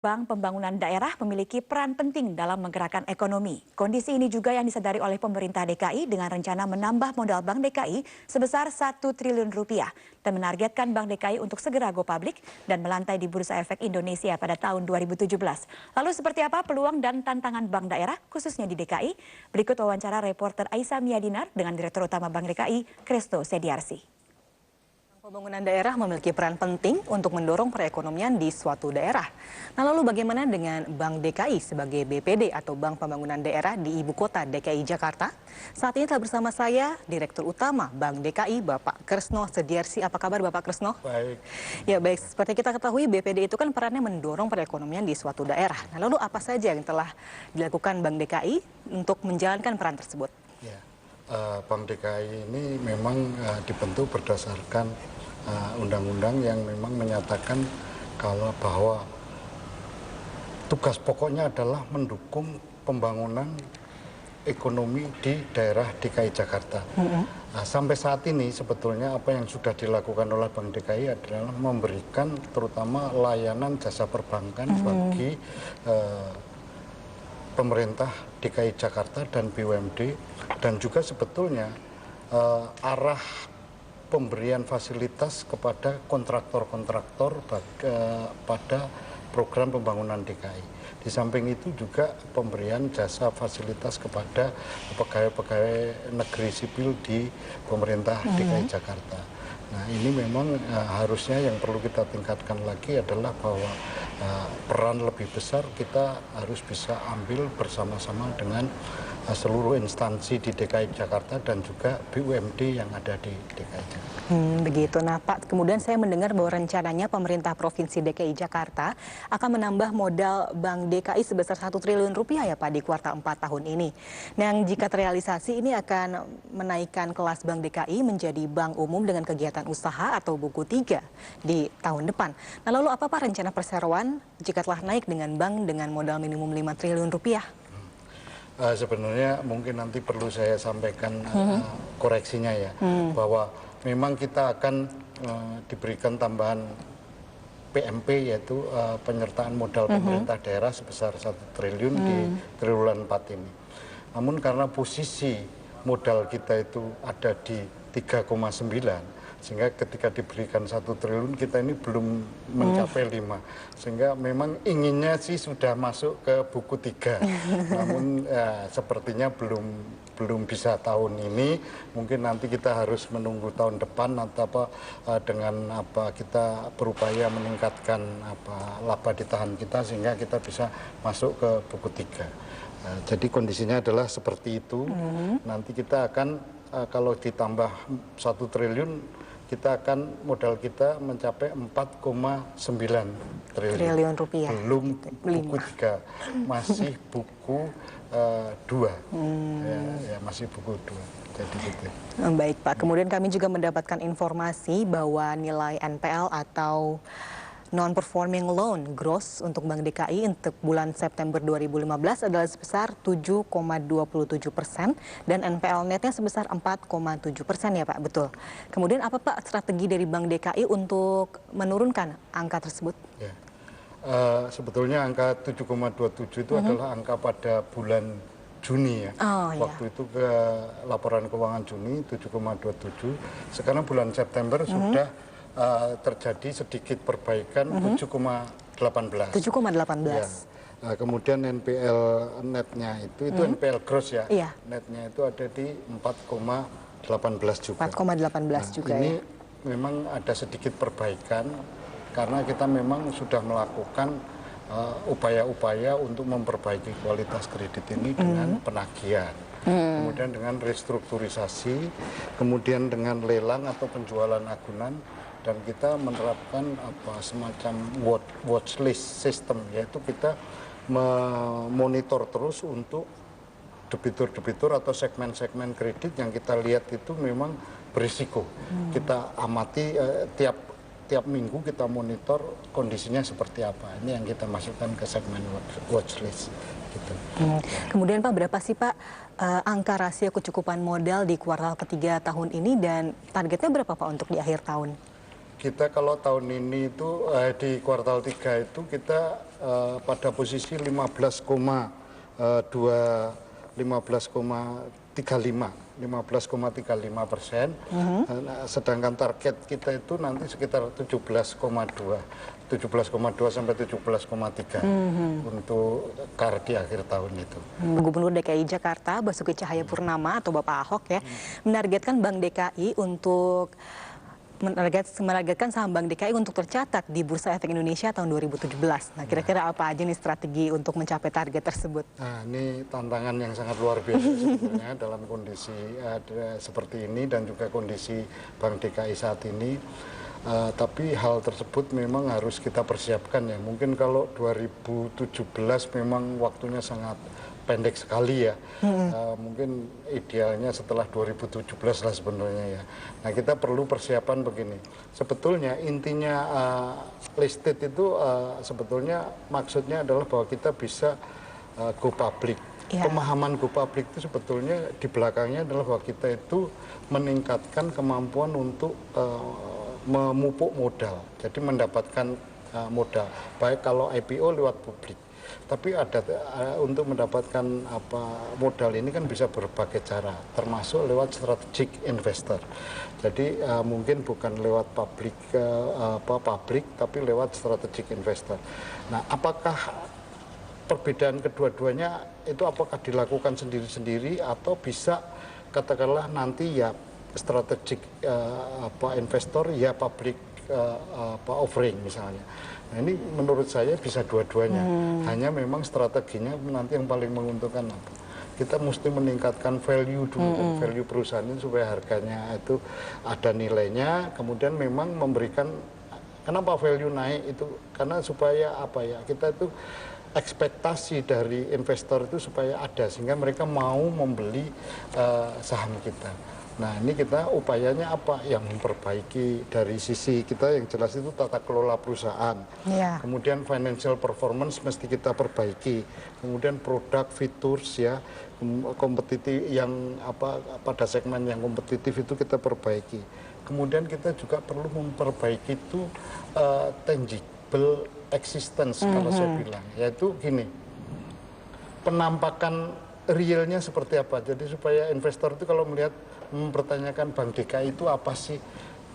Bank Pembangunan Daerah memiliki peran penting dalam menggerakkan ekonomi. Kondisi ini juga yang disadari oleh pemerintah DKI dengan rencana menambah modal Bank DKI sebesar 1 triliun rupiah dan menargetkan Bank DKI untuk segera go public dan melantai di Bursa Efek Indonesia pada tahun 2017. Lalu seperti apa peluang dan tantangan Bank Daerah khususnya di DKI? Berikut wawancara reporter Aisyah Miadinar dengan Direktur Utama Bank DKI, Christo Sediarsi. Pembangunan daerah memiliki peran penting untuk mendorong perekonomian di suatu daerah. Nah, lalu bagaimana dengan Bank DKI sebagai BPD atau Bank Pembangunan Daerah di Ibu Kota DKI Jakarta? Saat ini telah bersama saya Direktur Utama Bank DKI, Bapak Kresno Sediarsi. Apa kabar Bapak Kresno? Baik. Ya baik, seperti kita ketahui BPD itu kan perannya mendorong perekonomian di suatu daerah. Nah, lalu apa saja yang telah dilakukan Bank DKI untuk menjalankan peran tersebut? Ya, Bank DKI ini memang dibentuk berdasarkan undang-undang yang memang menyatakan bahwa tugas pokoknya adalah mendukung pembangunan ekonomi di daerah DKI Jakarta. Nah, sampai saat ini sebetulnya apa yang sudah dilakukan oleh Bank DKI adalah memberikan terutama layanan jasa perbankan bagi pemerintah DKI Jakarta dan BUMD, dan juga sebetulnya arah pemberian fasilitas kepada kontraktor-kontraktor pada program pembangunan DKI. Di samping itu juga pemberian jasa fasilitas kepada pegawai-pegawai negeri sipil di pemerintah DKI Jakarta. Nah, ini memang harusnya yang perlu kita tingkatkan lagi adalah bahwa peran lebih besar kita harus bisa ambil bersama-sama dengan seluruh instansi di DKI Jakarta dan juga BUMD yang ada di DKI Jakarta. Begitu. Nah Pak, kemudian saya mendengar bahwa rencananya pemerintah Provinsi DKI Jakarta akan menambah modal Bank DKI sebesar 1 triliun rupiah ya Pak di kuartal 4 tahun ini. Nah, yang jika terrealisasi ini akan menaikkan kelas Bank DKI menjadi bank umum dengan kegiatan usaha atau buku 3 di tahun depan. Nah, lalu apa Pak rencana perseroan jika telah naik dengan bank dengan modal minimum 5 triliun rupiah? Sebenarnya mungkin nanti perlu saya sampaikan koreksinya ya, bahwa memang kita akan diberikan tambahan PMP, yaitu penyertaan modal pemerintah daerah sebesar 1 triliun di triwulan 4 ini. Namun karena posisi modal kita itu ada di 3,9, sehingga ketika diberikan 1 triliun kita ini belum mencapai 5, sehingga memang inginnya sih sudah masuk ke buku 3, namun sepertinya belum bisa tahun ini. Mungkin nanti kita harus menunggu tahun depan atau dengan kita berupaya meningkatkan laba ditahan kita sehingga kita bisa masuk ke buku 3. Jadi kondisinya adalah seperti itu. Nanti kita akan kalau ditambah 1 triliun kita akan modal kita mencapai 4,9 triliun rupiah. Belum buku 3, masih buku 2. Ya, masih buku 2. Jadi gitu. Baik Pak, kemudian kami juga mendapatkan informasi bahwa nilai NPL atau non-performing loan gross untuk Bank DKI untuk bulan September 2015 adalah sebesar 7,27% dan NPL netnya sebesar 4,7% ya Pak, betul. Kemudian apa Pak strategi dari Bank DKI untuk menurunkan angka tersebut? Ya. Sebetulnya angka 7,27 itu adalah angka pada bulan Juni ya. Waktu itu ke laporan keuangan Juni 7,27. Sekarang bulan September sudah terjadi sedikit perbaikan 7,18. 7,18. Ya. Kemudian NPL netnya itu NPL gross ya. Iya. Netnya itu ada di 4,18 juga. 4,18 juga ini ya. Memang ada sedikit perbaikan karena kita memang sudah melakukan upaya-upaya untuk memperbaiki kualitas kredit ini dengan penagihan. Kemudian dengan restrukturisasi, kemudian dengan lelang atau penjualan agunan, dan kita menerapkan semacam watch list system, yaitu kita memonitor terus untuk debitur-debitur atau segmen-segmen kredit yang kita lihat itu memang berisiko. Kita amati tiap minggu kita monitor kondisinya seperti apa. Ini yang kita masukkan ke segmen watch list. Gitu. Kemudian Pak, berapa sih Pak angka rasio kecukupan modal di kuartal ketiga tahun ini dan targetnya berapa Pak untuk di akhir tahun? Kita kalau tahun ini itu di kuartal 3 itu kita pada posisi 15,35%, sedangkan target kita itu nanti sekitar 17,2 sampai 17,3 untuk KAR di akhir tahun itu. Gubernur DKI Jakarta Basuki Cahayapurnama atau Bapak Ahok ya menargetkan Bank DKI untuk menargetkan saham Bank DKI untuk tercatat di Bursa Efek Indonesia tahun 2017. Nah, kira-kira apa aja nih strategi untuk mencapai target tersebut? Nah, ini tantangan yang sangat luar biasa sebenarnya dalam kondisi seperti ini dan juga kondisi Bank DKI saat ini. Tapi hal tersebut memang harus kita persiapkan ya. Mungkin kalau 2017 memang waktunya sangat pendek sekali ya. Mungkin idealnya setelah 2017 lah sebenarnya ya. Nah, kita perlu persiapan begini. Sebetulnya intinya listed itu sebetulnya maksudnya adalah bahwa kita bisa go public. Pemahaman go public itu sebetulnya di belakangnya adalah bahwa kita itu meningkatkan kemampuan untuk memupuk modal. Jadi mendapatkan modal. Baik kalau IPO lewat publik. Tapi ada untuk mendapatkan modal ini kan bisa berbagai cara, termasuk lewat strategic investor. Jadi mungkin bukan lewat publik, tapi lewat strategic investor. Nah, apakah perbedaan kedua-duanya itu apakah dilakukan sendiri-sendiri atau bisa katakanlah nanti ya strategic investor ya public offering misalnya. Nah, ini menurut saya bisa dua-duanya. Hanya memang strateginya nanti yang paling menguntungkan apa? Kita mesti meningkatkan value dulu, kan, value perusahaan ini supaya harganya itu ada nilainya. Kemudian memang memberikan, kenapa value naik itu? Karena supaya apa ya? Kita itu ekspektasi dari investor itu supaya ada sehingga mereka mau membeli saham kita. Nah, ini kita upayanya apa? Yang memperbaiki dari sisi kita yang jelas itu tata kelola perusahaan. Kemudian financial performance mesti kita perbaiki. Kemudian produk, features ya, kompetitif yang pada segmen yang kompetitif itu kita perbaiki. Kemudian kita juga perlu memperbaiki itu tangible existence kalau saya bilang. Yaitu gini, penampakan realnya seperti apa. Jadi supaya investor itu kalau melihat mempertanyakan Bank DKI itu apa sih,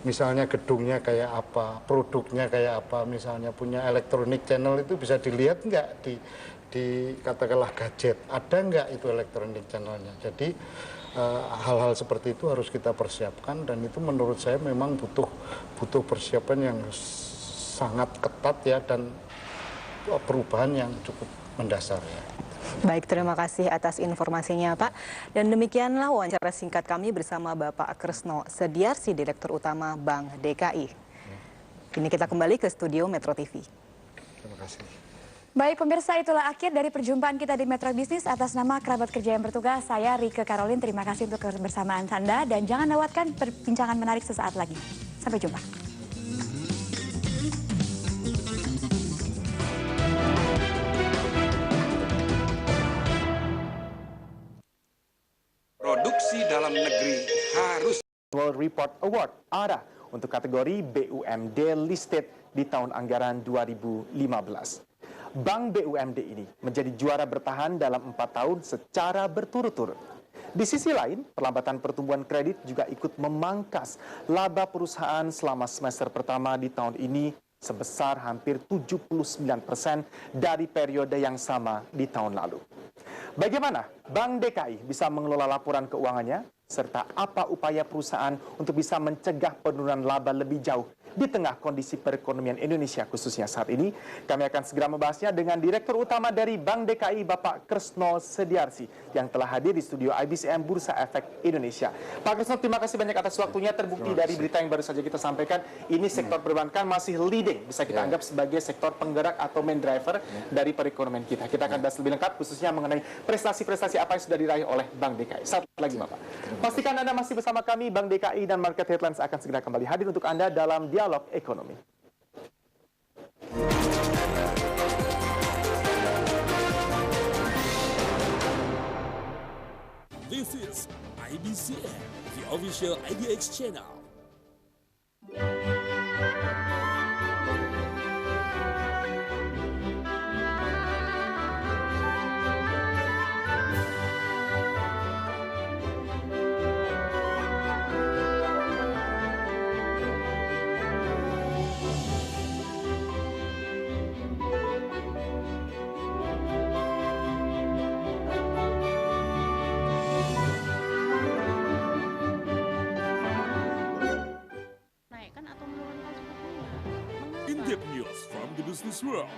misalnya gedungnya kayak apa, produknya kayak apa, misalnya punya electronic channel itu bisa dilihat nggak di katakanlah gadget, ada nggak itu electronic channelnya. Jadi hal-hal seperti itu harus kita persiapkan dan itu menurut saya memang butuh persiapan yang sangat ketat ya dan perubahan yang cukup mendasar ya. Baik, terima kasih atas informasinya Pak. Dan demikianlah wawancara singkat kami bersama Bapak Kresno Sediarsi, Direktur Utama Bank DKI. Kini kita kembali ke studio Metro TV. Terima kasih. Baik pemirsa, itulah akhir dari perjumpaan kita di Metro Bisnis. Atas nama kerabat kerja yang bertugas, saya Rike Karolin. Terima kasih untuk kebersamaan Anda dan jangan lewatkan perbincangan menarik sesaat lagi. Sampai jumpa. Produksi dalam negeri harus World Report Award ARA untuk kategori BUMD listed di tahun anggaran 2015. Bank BUMD ini menjadi juara bertahan dalam 4 tahun secara berturut-turut. Di sisi lain, perlambatan pertumbuhan kredit juga ikut memangkas laba perusahaan selama semester pertama di tahun ini sebesar hampir 79% dari periode yang sama di tahun lalu. Bagaimana Bank DKI bisa mengelola laporan keuangannya, serta apa upaya perusahaan untuk bisa mencegah penurunan laba lebih jauh di tengah kondisi perekonomian Indonesia khususnya saat ini? Kami akan segera membahasnya dengan Direktur Utama dari Bank DKI, Bapak Kresno Sediarsi, yang telah hadir di studio IBCM Bursa Efek Indonesia. Pak Kresno, terima kasih banyak atas waktunya. Terbukti dari berita yang baru saja kita sampaikan, ini sektor perbankan masih leading, bisa kita anggap sebagai sektor penggerak atau main driver dari perekonomian kita. Kita akan bahas lebih lengkap khususnya mengenai prestasi-prestasi apa yang sudah diraih oleh Bank DKI. Satu lagi Bapak, pastikan Anda masih bersama kami. Bank DKI dan Market Headlines akan segera kembali hadir untuk Anda dalam Dialog Ekonomi. This is IBCM, the official IDX channel. business world.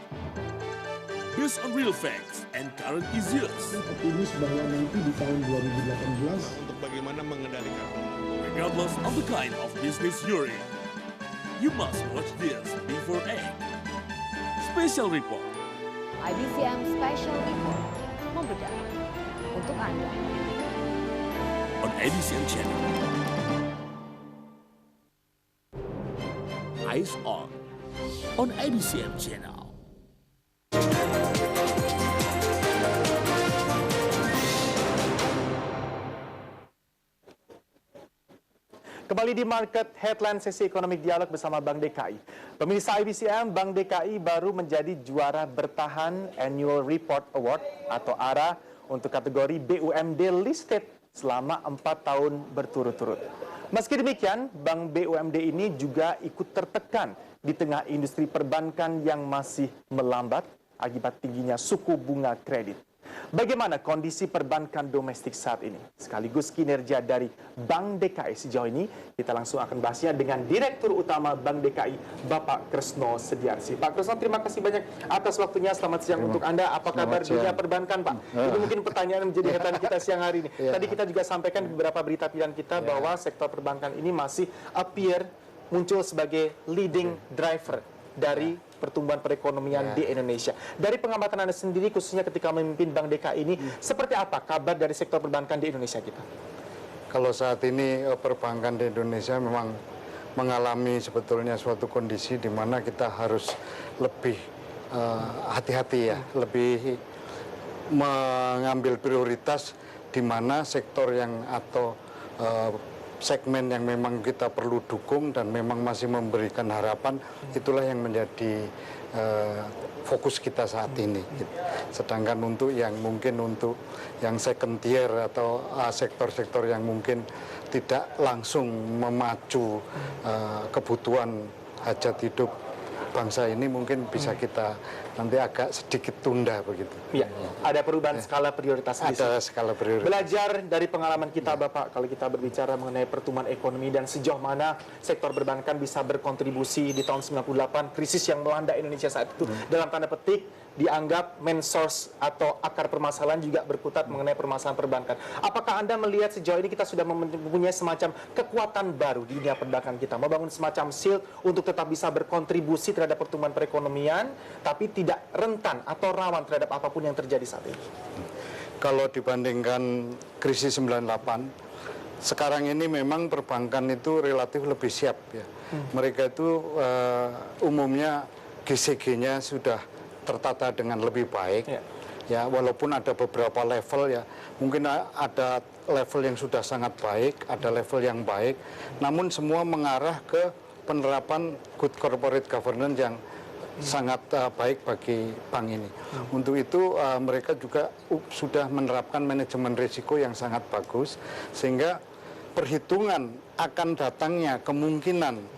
Based on real facts and current issues. Optimis bahwa nanti di tahun 2018 Untuk bagaimana mengendalikan. Regardless of the kind of business you're in, you must watch this before 8. Special report. IBCM Special Report membedah untuk Anda. On ABCM Channel. Eyes on ABCM Channel. Kembali di Market Headline sesi ekonomi dialog bersama Bank DKI. Pemirsa IBCM, Bank DKI baru menjadi juara bertahan Annual Report Award atau ARA untuk kategori BUMD Listed selama 4 tahun berturut-turut. Meski demikian, Bank BUMD ini juga ikut tertekan di tengah industri perbankan yang masih melambat akibat tingginya suku bunga kredit. Bagaimana kondisi perbankan domestik saat ini? Sekaligus kinerja dari Bank DKI sejauh ini, kita langsung akan bahasnya dengan Direktur Utama Bank DKI, Bapak Kresno Sediarsi. Pak Kresno, terima kasih banyak atas waktunya. Selamat siang untuk Anda. Apa kabar dunia perbankan, Pak? Itu mungkin pertanyaan yang menjadi headline kita siang hari ini. Tadi kita juga sampaikan beberapa berita pilihan kita bahwa sektor perbankan ini masih muncul sebagai leading driver dari pertumbuhan perekonomian di Indonesia. Dari pengamatan Anda sendiri, khususnya ketika memimpin Bank DKI ini, seperti apa kabar dari sektor perbankan di Indonesia kita? Kalau saat ini perbankan di Indonesia memang mengalami sebetulnya suatu kondisi di mana kita harus lebih hati-hati ya, lebih mengambil prioritas di mana sektor yang atau segmen yang memang kita perlu dukung dan memang masih memberikan harapan, itulah yang menjadi fokus kita saat ini. Sedangkan untuk yang mungkin untuk yang second tier atau sektor-sektor yang mungkin tidak langsung memacu kebutuhan hajat hidup bangsa ini mungkin bisa kita nanti agak sedikit tunda begitu. Ya, ada perubahan skala prioritas. Ada skala prioritas. Belajar dari pengalaman kita, Bapak, kalau kita berbicara mengenai pertumbuhan ekonomi dan sejauh mana sektor perbankan bisa berkontribusi di tahun 98, krisis yang melanda Indonesia saat itu, dalam tanda petik, dianggap main source atau akar permasalahan juga berkutat mengenai permasalahan perbankan. Apakah Anda melihat sejauh ini kita sudah mempunyai semacam kekuatan baru di dunia perbankan kita, membangun semacam shield untuk tetap bisa berkontribusi terhadap pertumbuhan perekonomian, tapi tidak rentan atau rawan terhadap apapun yang terjadi saat ini? Kalau dibandingkan krisis 98, sekarang ini memang perbankan itu relatif lebih siap ya. Mereka itu umumnya GCG-nya sudah tertata dengan lebih baik. Ya, walaupun ada beberapa level ya, mungkin ada level yang sudah sangat baik, ada level yang baik, namun semua mengarah ke penerapan good corporate governance yang sangat baik bagi bank ini. Untuk itu mereka juga sudah menerapkan manajemen risiko yang sangat bagus, sehingga perhitungan akan datangnya kemungkinan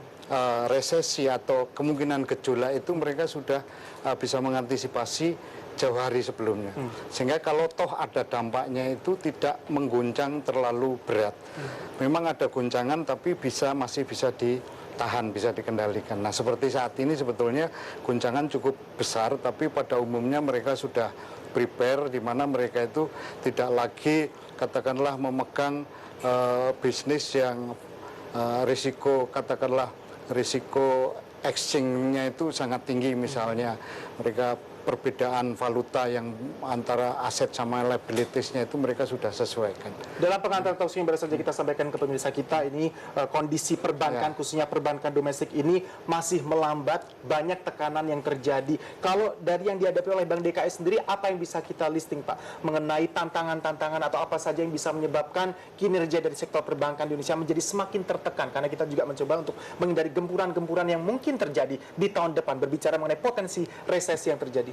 resesi atau kemungkinan gejolak itu mereka sudah bisa mengantisipasi jauh hari sebelumnya. Sehingga kalau toh ada dampaknya itu tidak mengguncang terlalu berat. Memang ada guncangan tapi masih bisa ditahan, bisa dikendalikan. Nah, seperti saat ini sebetulnya guncangan cukup besar, tapi pada umumnya mereka sudah prepare, di mana mereka itu tidak lagi katakanlah memegang bisnis yang risiko risiko exchange-nya itu sangat tinggi, misalnya mereka perbedaan valuta yang antara aset sama liabilities-nya itu mereka sudah sesuaikan. Dalam pengantar talk show yang baru saja kita sampaikan ke pemirsa kita ini, kondisi perbankan, khususnya perbankan domestik ini masih melambat, banyak tekanan yang terjadi. Kalau dari yang dihadapi oleh Bank DKI sendiri, apa yang bisa kita listing, Pak, mengenai tantangan-tantangan atau apa saja yang bisa menyebabkan kinerja dari sektor perbankan di Indonesia menjadi semakin tertekan? Karena kita juga mencoba untuk menghindari gempuran-gempuran yang mungkin terjadi di tahun depan, berbicara mengenai potensi resesi yang terjadi.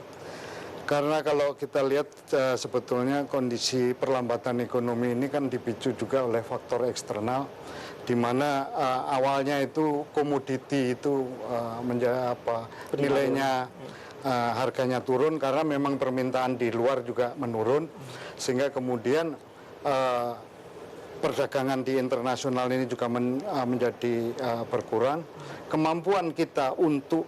Karena kalau kita lihat sebetulnya kondisi perlambatan ekonomi ini kan dipicu juga oleh faktor eksternal, di mana awalnya itu komoditi itu nilainya harganya turun karena memang permintaan di luar juga menurun, sehingga kemudian perdagangan di internasional ini juga menjadi berkurang. Kemampuan kita untuk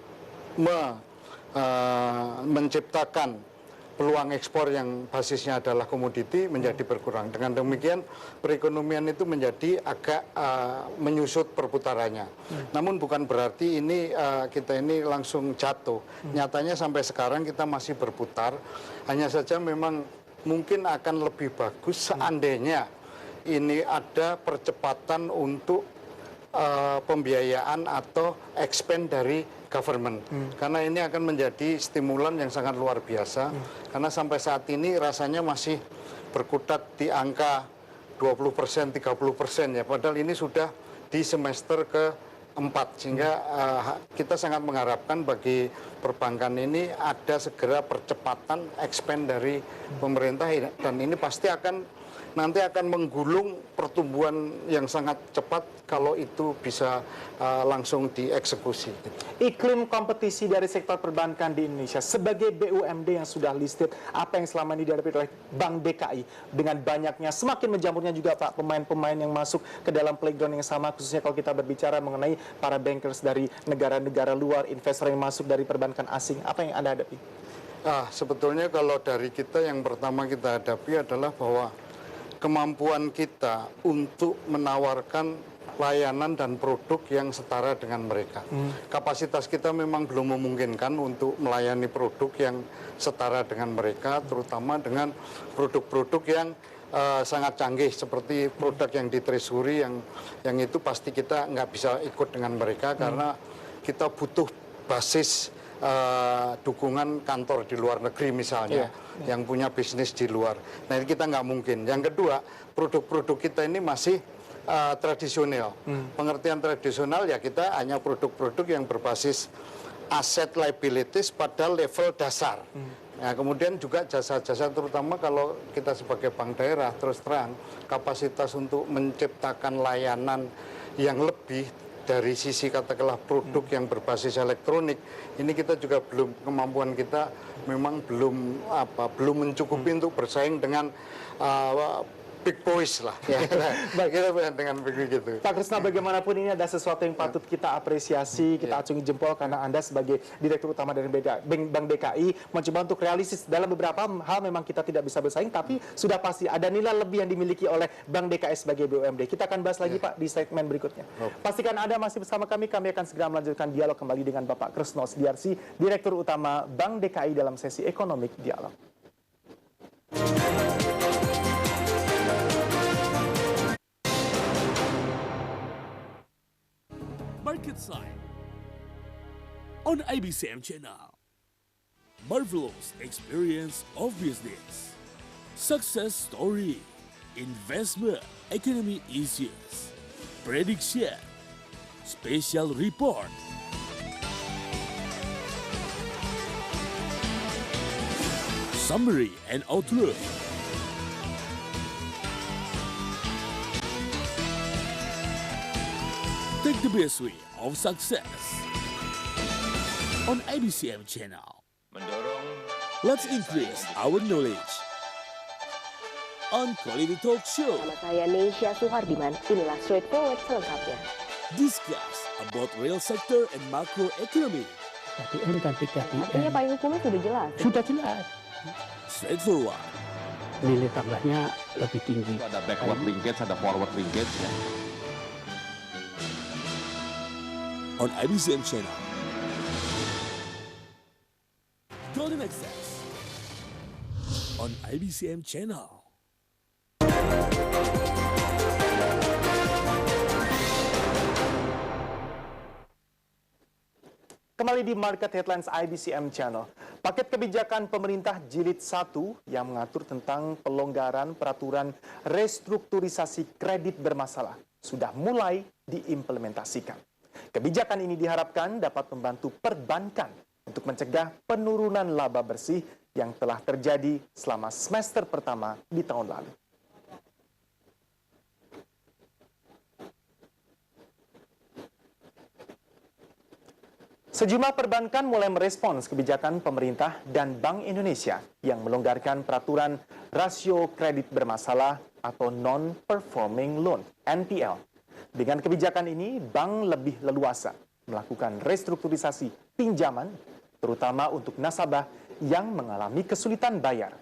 menciptakan peluang ekspor yang basisnya adalah komoditi menjadi berkurang. Dengan demikian perekonomian itu menjadi agak menyusut perputarannya. Namun bukan berarti ini kita ini langsung jatuh. Nyatanya sampai sekarang kita masih berputar. Hanya saja memang mungkin akan lebih bagus seandainya ini ada percepatan untuk pembiayaan atau expand dari government. Karena ini akan menjadi stimulan yang sangat luar biasa. Karena sampai saat ini rasanya masih berkutat di angka 20%, 30% ya. Padahal ini sudah di semester ke-4. Sehingga kita sangat mengharapkan bagi perbankan ini ada segera percepatan expand dari pemerintah. Dan ini pasti nanti akan menggulung pertumbuhan yang sangat cepat kalau itu bisa langsung dieksekusi. Iklim kompetisi dari sektor perbankan di Indonesia sebagai BUMD yang sudah listed, apa yang selama ini dihadapi oleh Bank DKI dengan banyaknya semakin menjamurnya juga Pak pemain-pemain yang masuk ke dalam playground yang sama, khususnya kalau kita berbicara mengenai para bankers dari negara-negara luar, investor yang masuk dari perbankan asing, apa yang Anda hadapi? Sebetulnya kalau dari kita yang pertama kita hadapi adalah bahwa kemampuan kita untuk menawarkan layanan dan produk yang setara dengan mereka. Kapasitas kita memang belum memungkinkan untuk melayani produk yang setara dengan mereka, terutama dengan produk-produk yang sangat canggih seperti produk yang di treasury yang itu pasti kita nggak bisa ikut dengan mereka karena kita butuh basis dukungan kantor di luar negeri misalnya, yang punya bisnis di luar. Nah, ini kita nggak mungkin. Yang kedua, produk-produk kita ini masih tradisional. Pengertian tradisional ya kita hanya produk-produk yang berbasis asset liabilities pada level dasar. Nah, kemudian juga jasa-jasa, terutama kalau kita sebagai bank daerah, terus terang, kapasitas untuk menciptakan layanan yang lebih dari sisi katakanlah produk yang berbasis elektronik, ini kita juga kemampuan kita memang belum mencukupi untuk bersaing dengan big boys lah. Baik, kita dengan begitu. Pak Kresna, bagaimanapun ini ada sesuatu yang patut kita apresiasi, kita acungi jempol karena Anda sebagai Direktur Utama dari Bank DKI mencoba untuk realistis. Dalam beberapa hal memang kita tidak bisa bersaing, tapi sudah pasti ada nilai lebih yang dimiliki oleh Bank DKI sebagai BUMD. Kita akan bahas lagi Pak di segmen berikutnya. Pastikan Anda masih bersama kami akan segera melanjutkan dialog kembali dengan Bapak Kresno Sediarsi, Direktur Utama Bank DKI dalam sesi Ekonomik Dialog. Market Side on IBCM channel. Marvelous experience of business, success story, investment, economy issues, prediction, special report, summary and outlook. Take the best way of success on IBCM channel. Let's increase our knowledge on Quality Talk Show. Nama saya Neisha Suhardiman, inilah Straightforward selengkapnya. Discuss about real sector and macro economy. KPM kan PKPM. Artinya payung hukumnya sudah jelas. Sudah jelas. Straightforward. Nilai tambahnya lebih tinggi. Ada backward linkage, ada forward linkage ya. On IBCM channel. Golden Access on IBCM channel. Kembali di Market Headlines IBCM Channel. Paket kebijakan pemerintah jilid 1 yang mengatur tentang pelonggaran peraturan restrukturisasi kredit bermasalah sudah mulai diimplementasikan. Kebijakan ini diharapkan dapat membantu perbankan untuk mencegah penurunan laba bersih yang telah terjadi selama semester pertama di tahun lalu. Sejumlah perbankan mulai merespons kebijakan pemerintah dan Bank Indonesia yang melonggarkan peraturan rasio kredit bermasalah atau non-performing loan (NPL). Dengan kebijakan ini, bank lebih leluasa melakukan restrukturisasi pinjaman terutama untuk nasabah yang mengalami kesulitan bayar.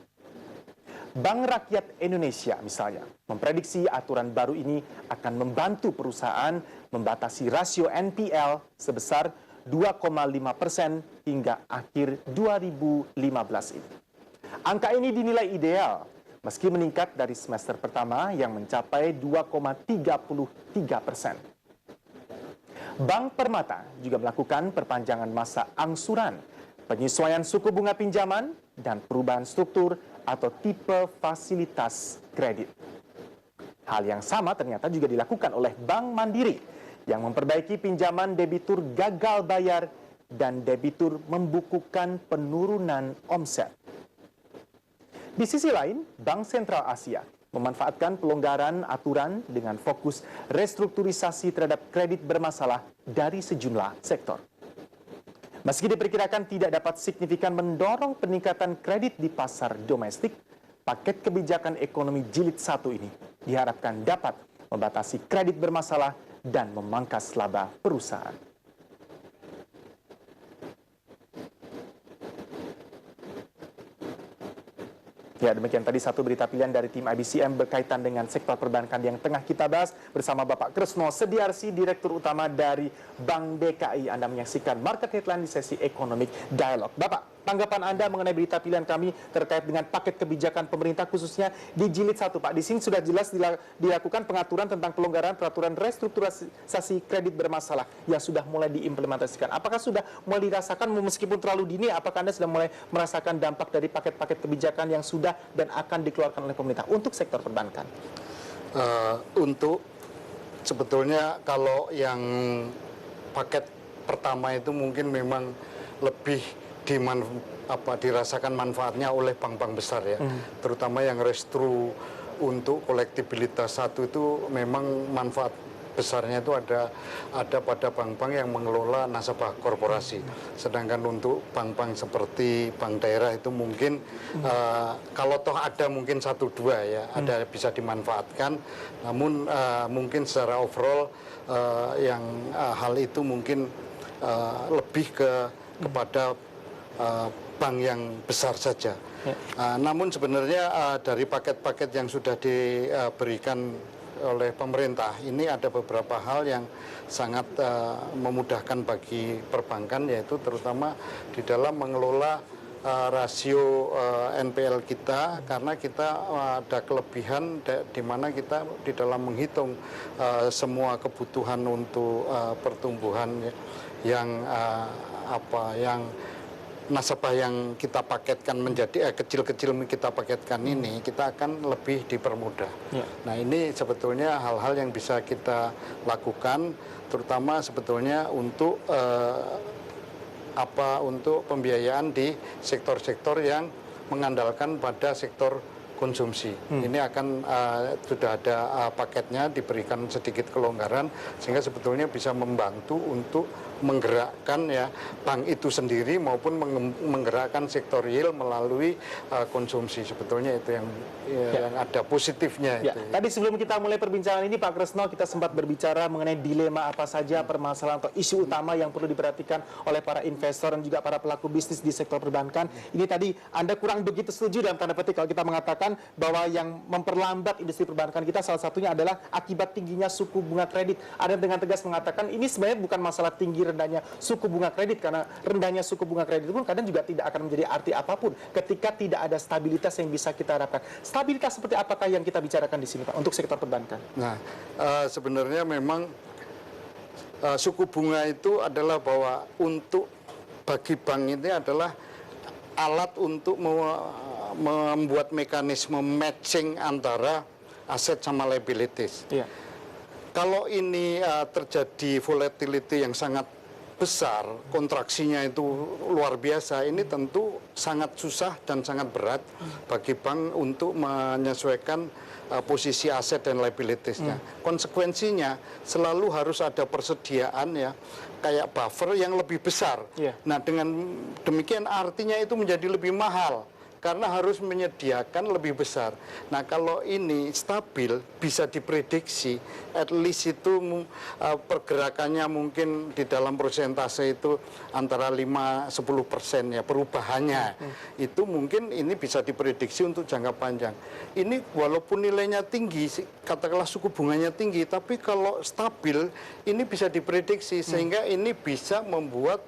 Bank Rakyat Indonesia misalnya memprediksi aturan baru ini akan membantu perusahaan membatasi rasio NPL sebesar 2,5% hingga akhir 2015 ini. Angka ini dinilai ideal meski meningkat dari semester pertama yang mencapai 2,33%. Bank Permata juga melakukan perpanjangan masa angsuran, penyesuaian suku bunga pinjaman, dan perubahan struktur atau tipe fasilitas kredit. Hal yang sama ternyata juga dilakukan oleh Bank Mandiri yang memperbaiki pinjaman debitur gagal bayar dan debitur membukukan penurunan omset. Di sisi lain, Bank Sentral Asia memanfaatkan pelonggaran aturan dengan fokus restrukturisasi terhadap kredit bermasalah dari sejumlah sektor. Meski diperkirakan tidak dapat signifikan mendorong peningkatan kredit di pasar domestik, paket kebijakan ekonomi jilid 1 ini diharapkan dapat membatasi kredit bermasalah dan memangkas laba perusahaan. Ya, demikian tadi satu berita pilihan dari tim IBCM berkaitan dengan sektor perbankan yang tengah kita bahas bersama Bapak Kresno Sediarsi, Direktur Utama dari Bank DKI. Anda menyaksikan Market Headline di sesi Economic Dialog. Bapak, tanggapan Anda mengenai berita pilihan kami terkait dengan paket kebijakan pemerintah khususnya di jilid 1, Pak. Di sini sudah jelas dilakukan pengaturan tentang pelonggaran peraturan restrukturisasi kredit bermasalah yang sudah mulai diimplementasikan. Apakah sudah mulai dirasakan meskipun terlalu dini, apakah Anda sudah mulai merasakan dampak dari paket-paket kebijakan yang sudah dan akan dikeluarkan oleh pemerintah untuk sektor perbankan? Untuk sebetulnya kalau yang paket pertama itu mungkin memang lebih dirasakan manfaatnya oleh bank-bank besar ya, terutama yang restru untuk kolektibilitas 1 itu memang manfaat besarnya itu ada pada bank-bank yang mengelola nasabah korporasi. Sedangkan untuk bank-bank seperti bank daerah itu mungkin kalau toh ada mungkin 1-2 ya, ada bisa dimanfaatkan. Namun mungkin secara overall yang hal itu mungkin lebih kepada bank yang besar saja. Namun sebenarnya dari paket-paket yang sudah diberikan oleh pemerintah ini ada beberapa hal yang sangat memudahkan bagi perbankan, yaitu terutama di dalam mengelola rasio NPL kita, karena kita ada kelebihan di mana kita di dalam menghitung semua kebutuhan untuk pertumbuhan yang nasabah yang kita paketkan menjadi kecil-kecil kita paketkan ini, kita akan lebih dipermudah. Nah, ini sebetulnya hal-hal yang bisa kita lakukan, terutama sebetulnya untuk untuk pembiayaan di sektor-sektor yang mengandalkan pada sektor konsumsi. Ini akan sudah ada paketnya, diberikan sedikit kelonggaran sehingga sebetulnya bisa membantu untuk menggerakkan ya bank itu sendiri maupun menggerakkan sektor real melalui konsumsi. Sebetulnya itu yang ada positifnya. Ya. Itu. Tadi sebelum kita mulai perbincangan ini, Pak Kresno, kita sempat berbicara mengenai dilema apa saja permasalahan atau isu utama yang perlu diperhatikan oleh para investor dan juga para pelaku bisnis di sektor perbankan. Ini tadi Anda kurang begitu setuju dalam tanda petik kalau kita mengatakan bahwa yang memperlambat industri perbankan kita salah satunya adalah akibat tingginya suku bunga kredit. Ada dengan tegas mengatakan ini sebenarnya bukan masalah tinggi rendahnya suku bunga kredit, karena rendahnya suku bunga kredit pun kadang juga tidak akan menjadi arti apapun ketika tidak ada stabilitas yang bisa kita harapkan. Stabilitas seperti apakah yang kita bicarakan di sini, Pak, untuk sektor perbankan? Nah, sebenarnya memang suku bunga itu adalah bahwa untuk bagi bank ini adalah alat untuk membuat mekanisme matching antara aset sama liabilities. Iya. Kalau ini terjadi volatility yang sangat besar, kontraksinya itu luar biasa, ini tentu sangat susah dan sangat berat bagi bank untuk menyesuaikan posisi aset dan liabilitiesnya. Konsekuensinya selalu harus ada persediaan ya, kayak buffer yang lebih besar. Nah, dengan demikian artinya itu menjadi lebih mahal. karena harus menyediakan lebih besar. Nah, kalau ini stabil, bisa diprediksi, at least itu pergerakannya mungkin di dalam persentase itu antara 5-10% ya perubahannya. Itu mungkin ini bisa diprediksi untuk jangka panjang. Ini walaupun nilainya tinggi, katakanlah suku bunganya tinggi, tapi kalau stabil ini bisa diprediksi sehingga ini bisa membuat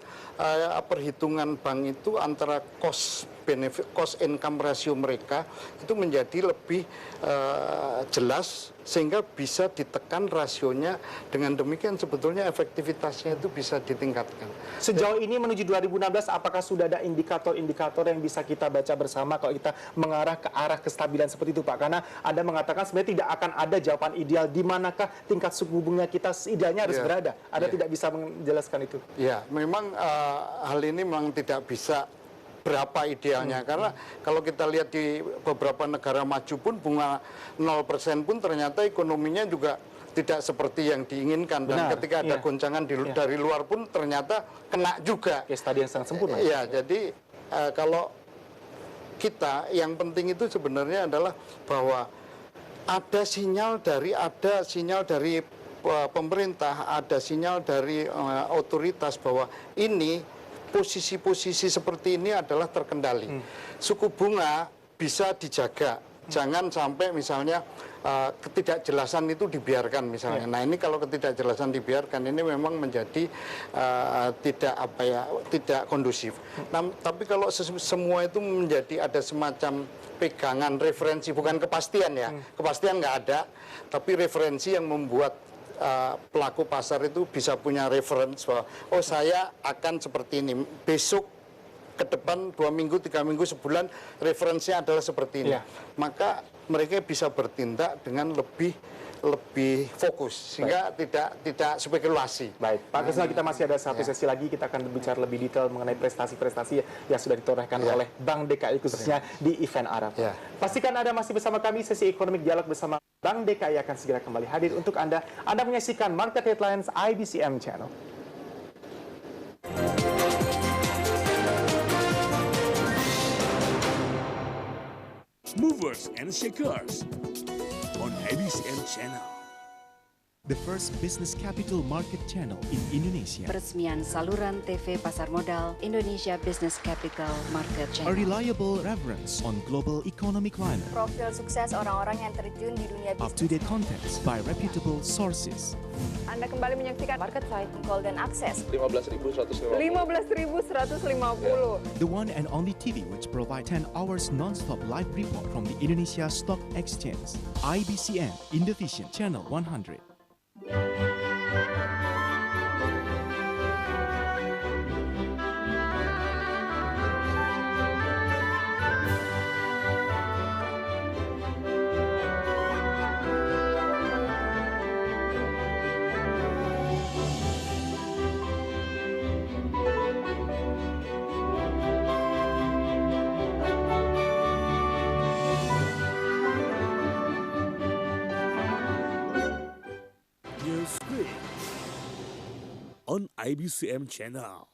perhitungan bank itu antara cost income ratio mereka itu menjadi lebih jelas sehingga bisa ditekan rasionya. Dengan demikian sebetulnya efektivitasnya itu bisa ditingkatkan. Sejauh ini menuju 2016 apakah sudah ada indikator-indikator yang bisa kita baca bersama kalau kita mengarah ke arah kestabilan seperti itu Pak? Karena Anda mengatakan sebenarnya tidak akan ada jawaban ideal di manakah tingkat suku bunga kita idealnya harus berada. Anda tidak bisa menjelaskan itu? Ya, memang hal ini memang tidak bisa berapa idealnya, karena kalau kita lihat di beberapa negara maju pun bunga 0% pun ternyata ekonominya juga tidak seperti yang diinginkan. Dan ketika ada goncangan dari luar pun ternyata kena juga. Tadi yang sangat sempurna. Ya, jadi kalau kita yang penting itu sebenarnya adalah bahwa ada sinyal dari pemerintah, ada sinyal dari otoritas bahwa ini posisi-posisi seperti ini adalah terkendali. Suku bunga bisa dijaga. Jangan sampai misalnya ketidakjelasan itu dibiarkan misalnya. Nah, ini kalau ketidakjelasan dibiarkan ini memang menjadi tidak kondusif. Nah, tapi kalau semua itu menjadi ada semacam pegangan referensi, bukan kepastian ya. Kepastian nggak ada, tapi referensi yang membuat pelaku pasar itu bisa punya reference bahwa oh saya akan seperti ini, besok ke depan 2 minggu, 3 minggu, sebulan referensinya adalah seperti ini. Maka mereka bisa bertindak dengan lebih fokus sehingga tidak spekulasi. Baik, Pak Krisna, kita masih ada satu sesi lagi, kita akan berbicara lebih detail mengenai prestasi-prestasi yang sudah ditorehkan oleh Bank DKI khususnya di event Arab. Pastikan Anda masih bersama kami, sesi ekonomi dialog bersama Bank DKI akan segera kembali hadir untuk Anda. Anda menyaksikan Market Headlines IBCM Channel. Movers and Shakers on IBCM Channel. The first business capital market channel in Indonesia. Peresmian saluran TV pasar modal Indonesia Business Capital Market A Channel. reliable reference on global economic climate. Profil sukses orang-orang yang terjun di dunia bisnis. Up-to-date contents by reputable sources. Anda kembali menyaksikan Market Site Golden Access. 15.150. 15.150. The one and only TV which provide 10 hours non-stop live report from the Indonesia Stock Exchange. IBCM Indovision Channel 100. Newsweek on IBCM Channel.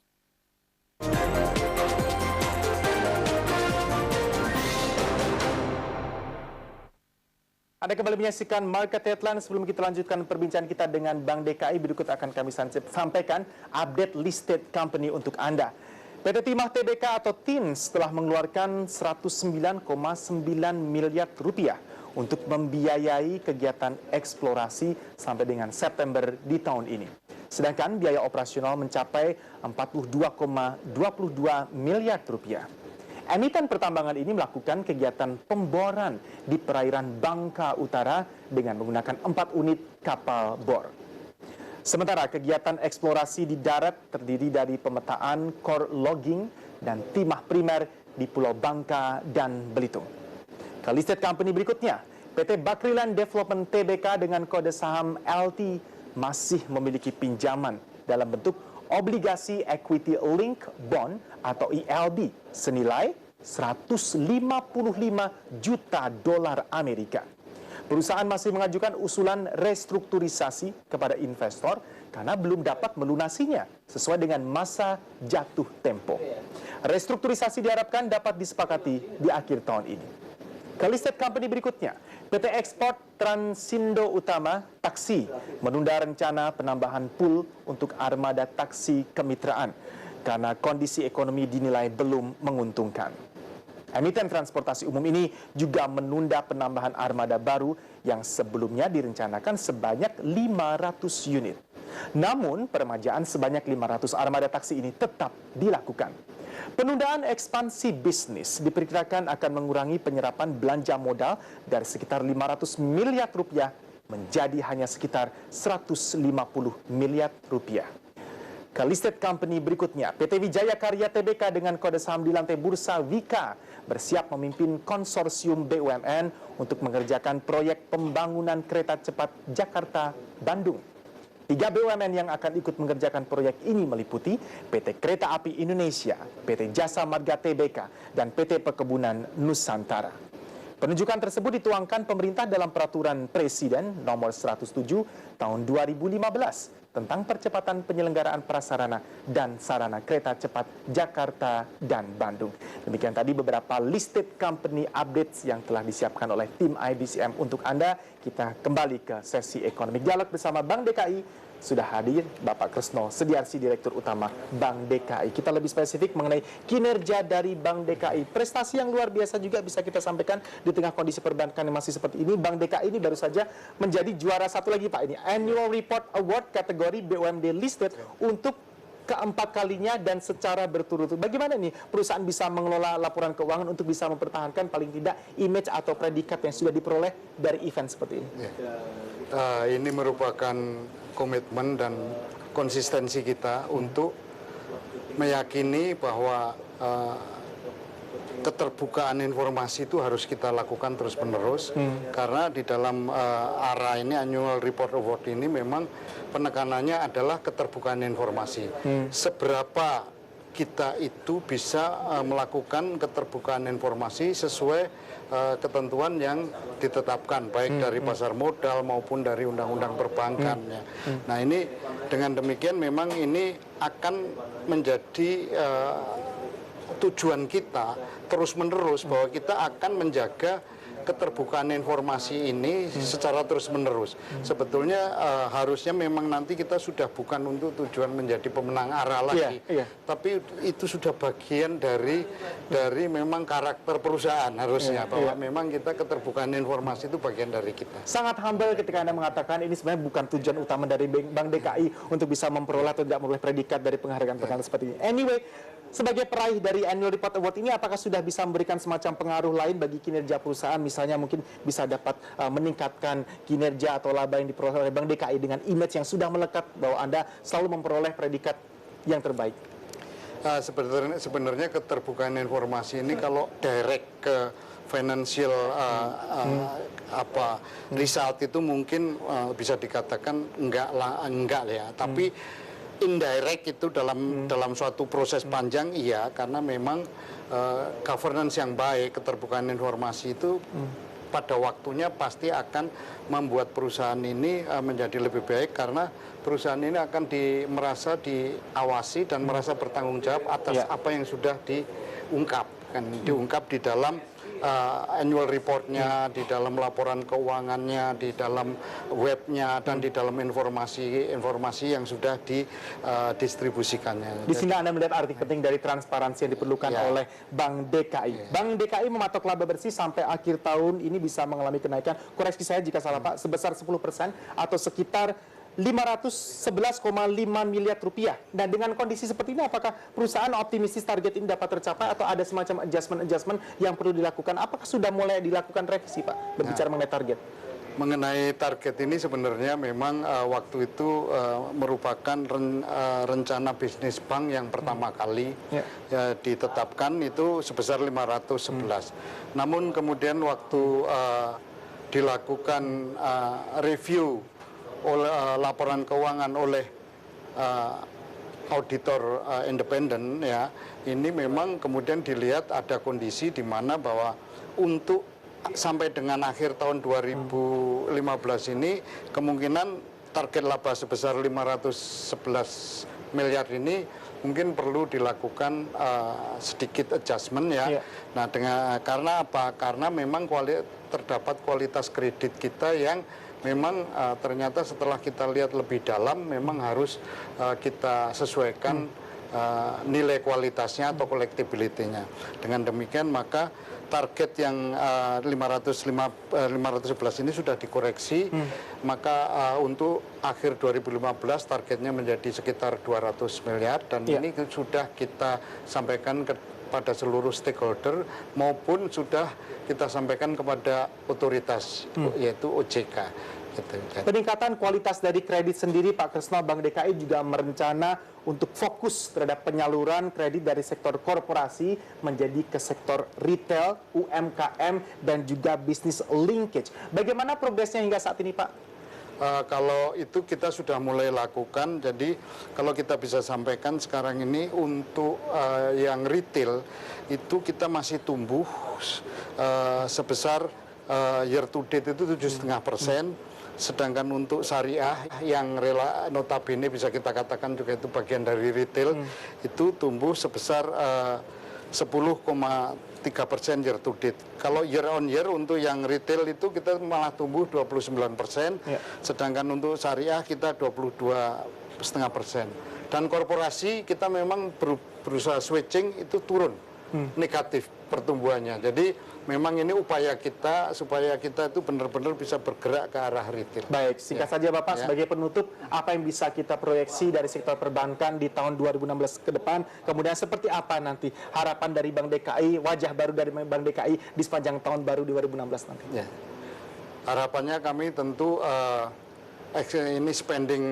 Anda kembali menyaksikan Market Headline. Sebelum kita lanjutkan perbincangan kita dengan Bank DKI, berikut akan kami sampaikan update listed company untuk Anda. PT Timah Tbk atau TINS telah mengeluarkan 109,9 miliar rupiah untuk membiayai kegiatan eksplorasi sampai dengan September di tahun ini. Sedangkan biaya operasional mencapai 42,22 miliar rupiah. Emiten pertambangan ini melakukan kegiatan pemboran di perairan Bangka Utara dengan menggunakan 4 unit kapal bor. Sementara kegiatan eksplorasi di darat terdiri dari pemetaan core logging dan timah primer di Pulau Bangka dan Belitung. Ke listed company berikutnya, PT Bakrilan Development Tbk dengan kode saham LT masih memiliki pinjaman dalam bentuk obligasi equity link bond atau ELB senilai 155 juta dolar Amerika. Perusahaan masih mengajukan usulan restrukturisasi kepada investor karena belum dapat melunasinya sesuai dengan masa jatuh tempo. Restrukturisasi diharapkan dapat disepakati di akhir tahun ini. Ke listed company berikutnya, PT Export Transindo Utama Taksi menunda rencana penambahan pool untuk armada taksi kemitraan karena kondisi ekonomi dinilai belum menguntungkan. Emiten transportasi umum ini juga menunda penambahan armada baru yang sebelumnya direncanakan sebanyak 500 unit. Namun, peremajaan sebanyak 500 armada taksi ini tetap dilakukan. Penundaan ekspansi bisnis diperkirakan akan mengurangi penyerapan belanja modal dari sekitar 500 miliar rupiah menjadi hanya sekitar 150 miliar rupiah. Ke listed company berikutnya, PT Wijaya Karya Tbk dengan kode saham di lantai bursa Wika bersiap memimpin konsorsium BUMN untuk mengerjakan proyek pembangunan kereta cepat Jakarta-Bandung. 3 BUMN yang akan ikut mengerjakan proyek ini meliputi PT Kereta Api Indonesia, PT Jasa Marga Tbk, dan PT Perkebunan Nusantara. Penunjukan tersebut dituangkan pemerintah dalam Peraturan Presiden Nomor 107 Tahun 2015 tentang percepatan penyelenggaraan prasarana dan sarana kereta cepat Jakarta dan Bandung. Demikian tadi beberapa listed company updates yang telah disiapkan oleh tim IBCM untuk Anda. Kita kembali ke sesi ekonomi dialog bersama Bank DKI. Sudah hadir Bapak Kresno Sediarsi, Direktur Utama Bank DKI. Kita lebih spesifik mengenai kinerja dari Bank DKI. Prestasi yang luar biasa juga bisa kita sampaikan di tengah kondisi perbankan yang masih seperti ini. Bank DKI ini baru saja menjadi juara satu lagi Pak. Ini Annual Report Award kategori BUMD Listed untuk keempat kalinya dan secara berturut-turut. Bagaimana nih perusahaan bisa mengelola laporan keuangan untuk bisa mempertahankan paling tidak image atau predikat yang sudah diperoleh dari event seperti ini? Ini merupakan komitmen dan konsistensi kita untuk meyakini bahwa keterbukaan informasi itu harus kita lakukan terus-menerus karena di dalam ARA ini, Annual Report Award ini, memang penekanannya adalah keterbukaan informasi. Seberapa kita itu bisa melakukan keterbukaan informasi sesuai ketentuan yang ditetapkan baik dari pasar modal maupun dari undang-undang perbankan. Nah, ini dengan demikian memang ini akan menjadi tujuan kita terus-menerus bahwa kita akan menjaga keterbukaan informasi ini secara terus-menerus. Sebetulnya harusnya memang nanti kita sudah bukan untuk tujuan menjadi pemenang ARA lagi, tapi itu sudah bagian dari memang karakter perusahaan harusnya, bahwa memang kita keterbukaan informasi itu bagian dari kita. Sangat humble ketika Anda mengatakan ini sebenarnya bukan tujuan utama dari Bank DKI untuk bisa memperoleh atau tidak memperoleh predikat dari penghargaan-penghargaan seperti ini. Anyway, sebagai peraih dari Annual Report Award ini, apakah sudah bisa memberikan semacam pengaruh lain bagi kinerja perusahaan? Misalnya mungkin bisa dapat meningkatkan kinerja atau laba yang diperoleh oleh Bank DKI dengan image yang sudah melekat bahwa Anda selalu memperoleh predikat yang terbaik. Sebenarnya keterbukaan informasi ini kalau direct ke financial result itu mungkin bisa dikatakan enggak ya, tapi indirect itu dalam suatu proses panjang iya, karena memang governance yang baik, keterbukaan informasi itu pada waktunya pasti akan membuat perusahaan ini menjadi lebih baik, karena perusahaan ini akan merasa diawasi dan merasa bertanggung jawab atas apa yang sudah diungkap di dalam annual reportnya, di dalam laporan keuangannya, di dalam webnya, dan di dalam informasi yang sudah didistribusikannya. Di sini Anda melihat arti penting dari transparansi yang diperlukan oleh Bank DKI. Bank DKI mematok laba bersih sampai akhir tahun ini bisa mengalami kenaikan, koreksi saya jika salah Pak, sebesar 10% atau sekitar 511,5 miliar rupiah. Nah, dengan kondisi seperti ini, apakah perusahaan optimistis target ini dapat tercapai atau ada semacam adjustment yang perlu dilakukan? Apakah sudah mulai dilakukan revisi, Pak, berbicara mengenai target? Mengenai target ini sebenarnya memang waktu itu merupakan rencana bisnis bank yang pertama kali ditetapkan itu sebesar 511. Namun kemudian waktu dilakukan review oleh laporan keuangan oleh auditor independen, ya, ini memang kemudian dilihat ada kondisi di mana bahwa untuk sampai dengan akhir tahun 2015 ini kemungkinan target laba sebesar 511 miliar ini mungkin perlu dilakukan sedikit adjustment ya. Nah, karena apa? Karena memang terdapat kualitas kredit kita yang memang ternyata setelah kita lihat lebih dalam memang harus kita sesuaikan nilai kualitasnya atau collectability-nya. Dengan demikian maka target yang 511 ini sudah dikoreksi, maka untuk akhir 2015 targetnya menjadi sekitar 200 miliar dan ini sudah kita sampaikan kepada seluruh stakeholder maupun sudah kita sampaikan kepada otoritas yaitu OJK. Peningkatan kualitas dari kredit sendiri, Pak Kresno, Bank DKI juga merencana untuk fokus terhadap penyaluran kredit dari sektor korporasi menjadi ke sektor retail, UMKM, dan juga bisnis linkage. Bagaimana progresnya hingga saat ini, Pak? Kalau itu kita sudah mulai lakukan, jadi kalau kita bisa sampaikan sekarang ini untuk yang retail itu kita masih tumbuh sebesar year to date itu 7,5%. Sedangkan untuk syariah yang notabene bisa kita katakan juga itu bagian dari retail itu tumbuh sebesar 10,3% year to date. Kalau year on year untuk yang retail itu kita malah tumbuh 29%, sedangkan untuk syariah kita 22,5%. Dan korporasi kita memang berusaha switching itu turun negatif pertumbuhannya. Jadi memang ini upaya kita supaya kita itu benar-benar bisa bergerak ke arah retail. Baik, singkat saja Bapak, sebagai penutup, apa yang bisa kita proyeksi dari sektor perbankan di tahun 2016 ke depan? Kemudian seperti apa nanti harapan dari Bank DKI, wajah baru dari Bank DKI di sepanjang tahun baru 2016 nanti? Ya. Harapannya kami tentu ini spending,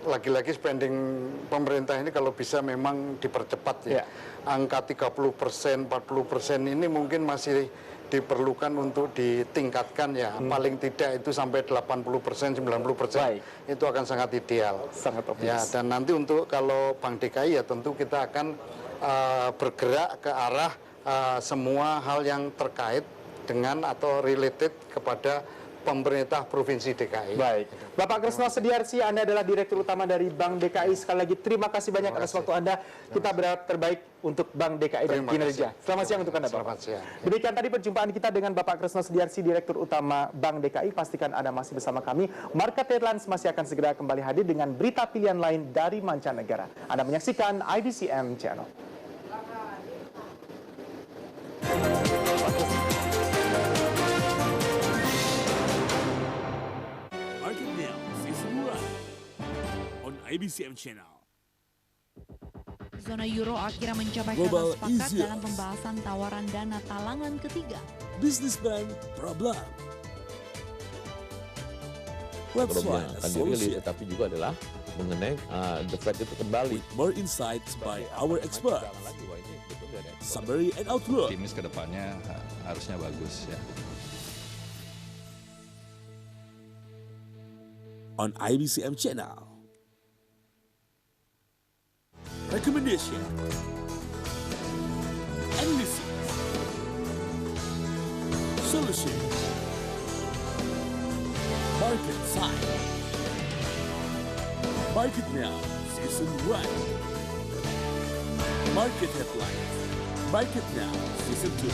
lagi-lagi spending pemerintah ini kalau bisa memang dipercepat ya. Angka 30%, 40% ini mungkin masih diperlukan untuk ditingkatkan ya. Paling tidak itu sampai 80%, 90%. Itu akan sangat ideal. Sangat optimis. Ya, dan nanti untuk kalau Bank DKI ya tentu kita akan bergerak ke arah semua hal yang terkait dengan atau related kepada pemerintah Provinsi DKI. Baik. Bapak Kresno Sediarsi, Anda adalah Direktur Utama dari Bank DKI. Sekali lagi terima kasih banyak atas waktu Anda. Kita berharap terbaik untuk Bank DKI dan kinerja. Selamat siang untuk Anda, Bapak. Selamat siang. Demikian tadi perjumpaan kita dengan Bapak Kresno Sediarsi, Direktur Utama Bank DKI. Pastikan Anda masih bersama kami. Market Headlines masih akan segera kembali hadir dengan berita pilihan lain dari mancanegara. Anda menyaksikan IBCM Channel. IBCM Channel. Zona Euro akhirnya mencapai kata sepakat dalam pembahasan tawaran dana talangan ketiga. Businessman problem. Ekonomi yang akan dirilis, tapi juga adalah mengenai the Fed itu kembali. With more insights by our expert. Summary and outlook. Optimis ke depannya harusnya bagus ya. On IBCM Channel. Recommendation, analysis, solution, market side, market now, season 1, market headlines, market now, season 2.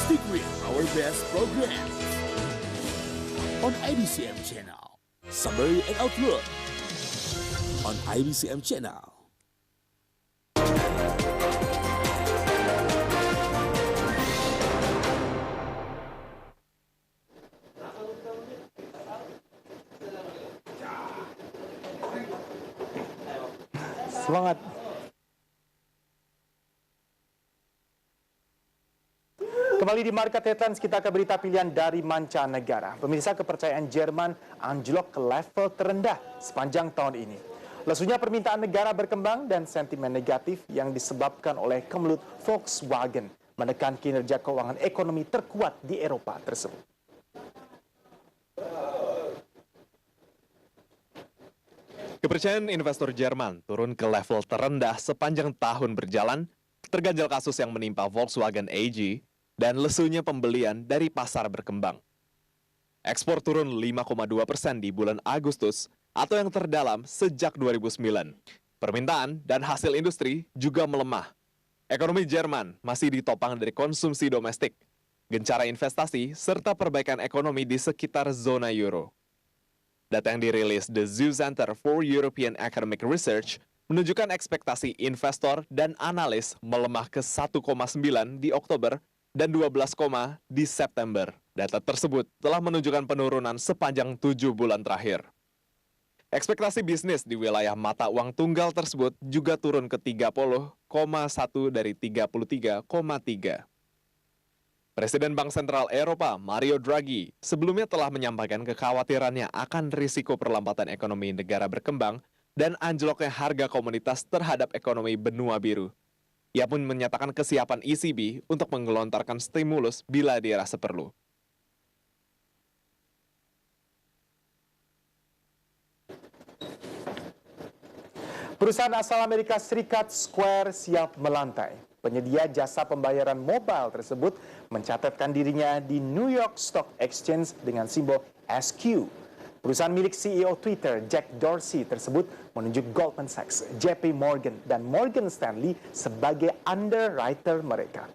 Stick with our best programs on IBCM Channel. Summary and outlook on IBCM Channel. Semangat. Kembali di Market Headlines, kita ke berita pilihan dari mancanegara. Pemirsa, kepercayaan Jerman anjlok ke level terendah sepanjang tahun ini. Lesunya permintaan negara berkembang dan sentimen negatif yang disebabkan oleh kemelut Volkswagen menekan kinerja keuangan ekonomi terkuat di Eropa tersebut. Kepercayaan investor Jerman turun ke level terendah sepanjang tahun berjalan terganjal kasus yang menimpa Volkswagen AG, dan lesunya pembelian dari pasar berkembang. Ekspor turun 5,2% di bulan Agustus, atau yang terdalam sejak 2009. Permintaan dan hasil industri juga melemah. Ekonomi Jerman masih ditopang dari konsumsi domestik, gencara investasi, serta perbaikan ekonomi di sekitar zona euro. Data yang dirilis The Zoo Center for European Economic Research menunjukkan ekspektasi investor dan analis melemah ke 1,9 di Oktober dan 12, di September. Data tersebut telah menunjukkan penurunan sepanjang 7 bulan terakhir. Ekspektasi bisnis di wilayah mata uang tunggal tersebut juga turun ke 30,1 dari 33,3. Presiden Bank Sentral Eropa, Mario Draghi, sebelumnya telah menyampaikan kekhawatirannya akan risiko perlambatan ekonomi negara berkembang dan anjloknya harga komoditas terhadap ekonomi benua biru. Ia pun menyatakan kesiapan ECB untuk menggelontarkan stimulus bila dirasa perlu. Perusahaan asal Amerika Serikat Square siap melantai. Penyedia jasa pembayaran mobile tersebut mencatatkan dirinya di New York Stock Exchange dengan simbol SQ. Perusahaan milik CEO Twitter, Jack Dorsey tersebut menunjuk Goldman Sachs, JP Morgan, dan Morgan Stanley sebagai underwriter mereka.